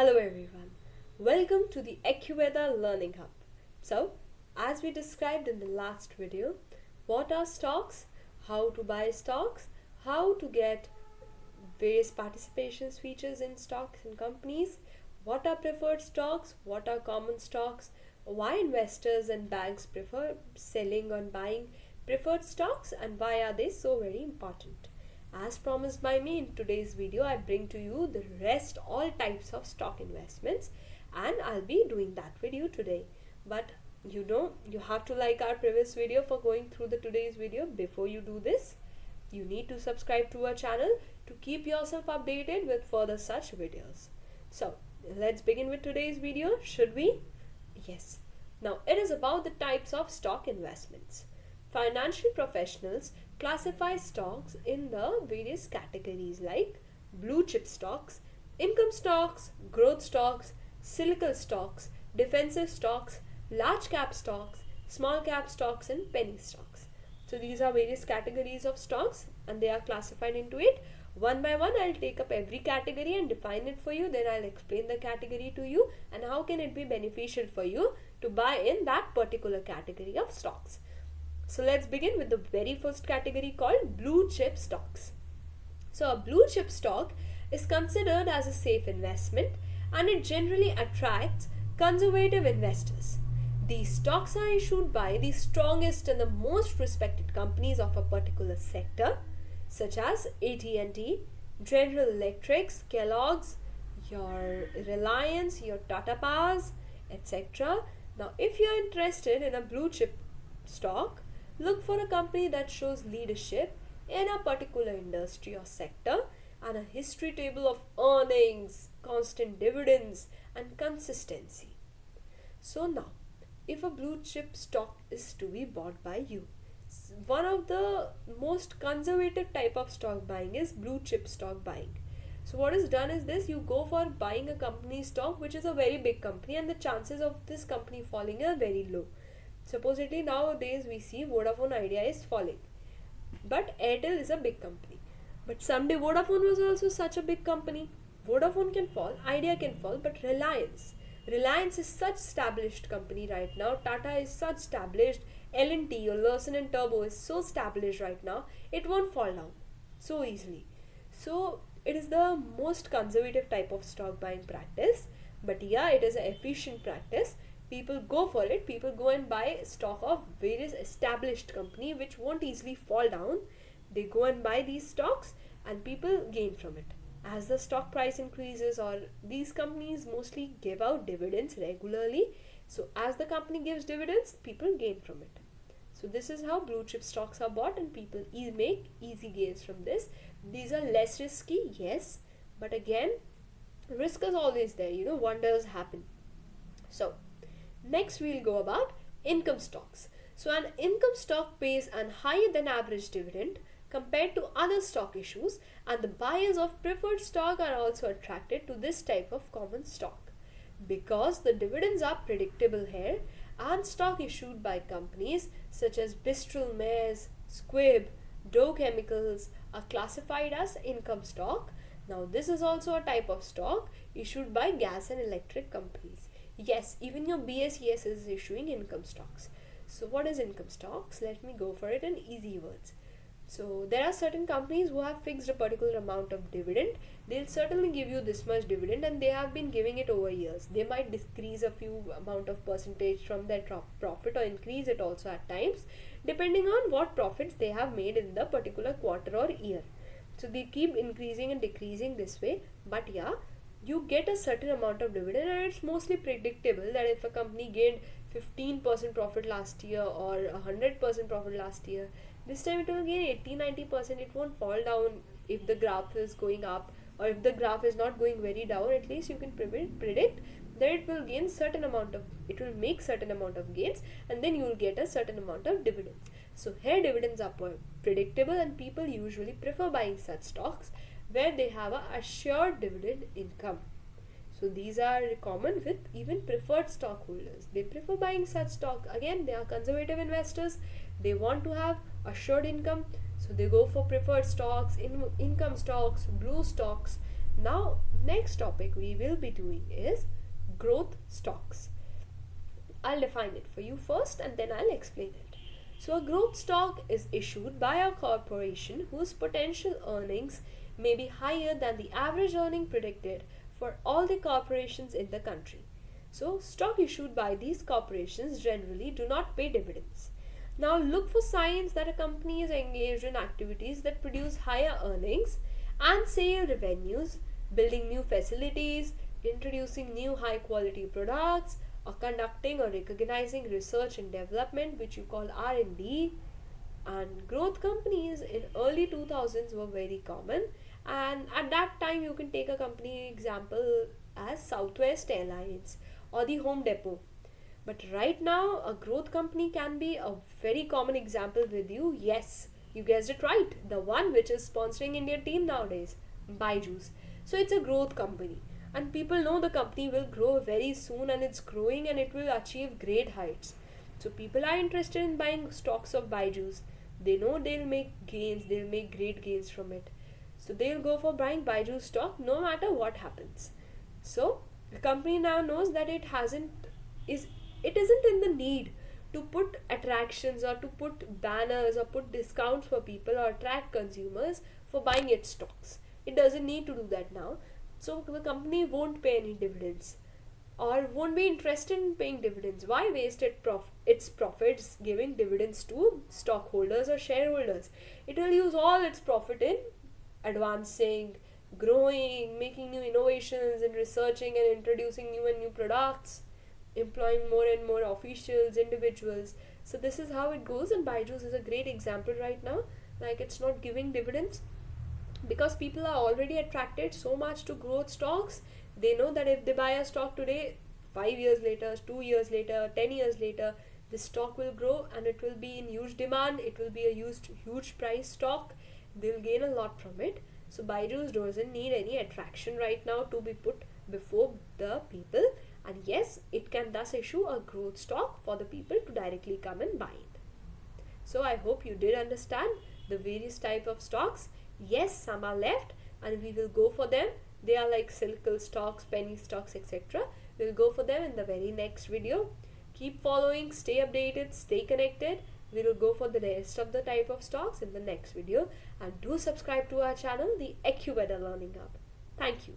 Hello everyone. Welcome to the AccuWeather Learning Hub. So, as we described in the last video, what are stocks, how to buy stocks, how to get various participations features in stocks and companies, what are preferred stocks, what are common stocks, why investors and banks prefer selling or buying preferred stocks, and why are they so very important. As promised by me in today's video, I bring to you the rest all types of stock investments, and I'll be doing that video today. But you have to like our previous video for going through the today's video. Before you do this, you need to subscribe to our channel to keep yourself updated with further such videos. So let's begin with today's video, should we? Yes. Now it is about the types of stock investments. Financial professionals classify stocks in the various categories like blue chip stocks, income stocks, growth stocks, cyclical stocks, defensive stocks, large cap stocks, small cap stocks, and penny stocks. So these are various categories of stocks and they are classified into it. One by one, I'll take up every category and define it for you. Then I'll explain the category to you and how can it be beneficial for you to buy in that particular category of stocks. So let's begin with the very first category called blue chip stocks. So a blue chip stock is considered as a safe investment and it generally attracts conservative investors. These stocks are issued by the strongest and the most respected companies of a particular sector, such as AT&T, General Electric, Kellogg's, your Reliance, your Tata Powers, etc. Now, if you are interested in a blue chip stock, look for a company that shows leadership in a particular industry or sector and a history table of earnings, constant dividends, and consistency. So now, if a blue chip stock is to be bought by you, one of the most conservative type of stock buying is blue chip stock buying. So what is done is this: you go for buying a company stock which is a very big company and the chances of this company falling are very low. Supposedly nowadays we see Vodafone Idea is falling, but Airtel is a big company. But someday Vodafone was also such a big company. Vodafone can fall, Idea can fall, but Reliance is such established company right now. Tata is such established. L&T or Larsen and Turbo is so established right now. It won't fall down so easily. So it is the most conservative type of stock buying practice. But yeah, it is an efficient practice. People go for it. People go and buy stock of various established company which won't easily fall down. They go and buy these stocks and people gain from it. As the stock price increases, or these companies mostly give out dividends regularly, so as the company gives dividends, people gain from it. So this is how blue chip stocks are bought and people make easy gains from this. These are less risky, yes, but again, risk is always there, wonders happen. So next we'll go about income stocks. So an income stock pays an higher than average dividend compared to other stock issues, and the buyers of preferred stock are also attracted to this type of common stock because the dividends are predictable here, and stock issued by companies such as Bristol Myers, Squibb, Dow Chemicals are classified as income stock. Now this is also a type of stock issued by gas and electric companies. Yes, even your BSES is issuing income stocks. So what is income stocks? Let me go for it in easy words. So there are certain companies who have fixed a particular amount of dividend. They'll certainly give you this much dividend and they have been giving it over years. They might decrease a few amount of percentage from their profit or increase it also at times depending on what profits they have made in the particular quarter or year. So they keep increasing and decreasing this way, but yeah, you get a certain amount of dividend and it's mostly predictable that if a company gained 15% profit last year or 100% profit last year, this time it will gain 80-90%. It won't fall down if the graph is going up, or if the graph is not going very down. At least you can predict that it will gain certain amount of, it will make certain amount of gains, and then you will get a certain amount of dividends. So here dividends are predictable and people usually prefer buying such stocks where they have a assured dividend income. So these are common with even preferred stockholders. They prefer buying such stock. Again, they are conservative investors. They want to have assured income. So they go for preferred stocks, income stocks, blue stocks, Now, next topic we will be doing is growth stocks. I'll define it for you first and then I'll explain it. So, a growth stock is issued by a corporation whose potential earnings may be higher than the average earning predicted for all the corporations in the country. So, stock issued by these corporations generally do not pay dividends. Now, look for signs that a company is engaged in activities that produce higher earnings and sale revenues, building new facilities, introducing new high quality products, or conducting or recognizing research and development, which you call R&D. And growth companies in early 2000s were very common, and at that time you can take a company example as Southwest Airlines or the Home Depot. But right now, a growth company can be a very common example with you. Yes, you guessed it right. The one which is sponsoring Indian team nowadays, Byju's. So it's a growth company. And people know the company will grow very soon and it's growing and it will achieve great heights. So people are interested in buying stocks of Byju's. They know they'll make gains, they'll make great gains from it. So they'll go for buying Byju's stock no matter what happens. So the company now knows that it isn't in the need to put attractions or to put banners or put discounts for people or attract consumers for buying its stocks. It doesn't need to do that now. So the company won't pay any dividends or won't be interested in paying dividends. Why waste its profits giving dividends to stockholders or shareholders? It will use all its profit in advancing, growing, making new innovations, in researching and introducing new and new products, employing more and more officials, individuals. So this is how it goes, and Byju's is a great example right now. Like, it's not giving dividends because people are already attracted so much to growth stocks. They know that if they buy a stock today, 5 years later, 2 years later, 10 years later, this stock will grow and it will be in huge demand. It will be a huge price stock. They'll gain a lot from it. So Byju's doesn't need any attraction right now to be put before the people, and yes, it can thus issue a growth stock for the people to directly come and buy it. So I hope you did understand the various type of stocks. Yes, some are left and we will go for them. They are like cyclical stocks, penny stocks, etc. We'll go for them in the very next video. Keep following, stay updated, stay connected. We will go for the rest of the type of stocks in the next video, and do subscribe to our channel, the AccuWeather Learning Hub. Thank you.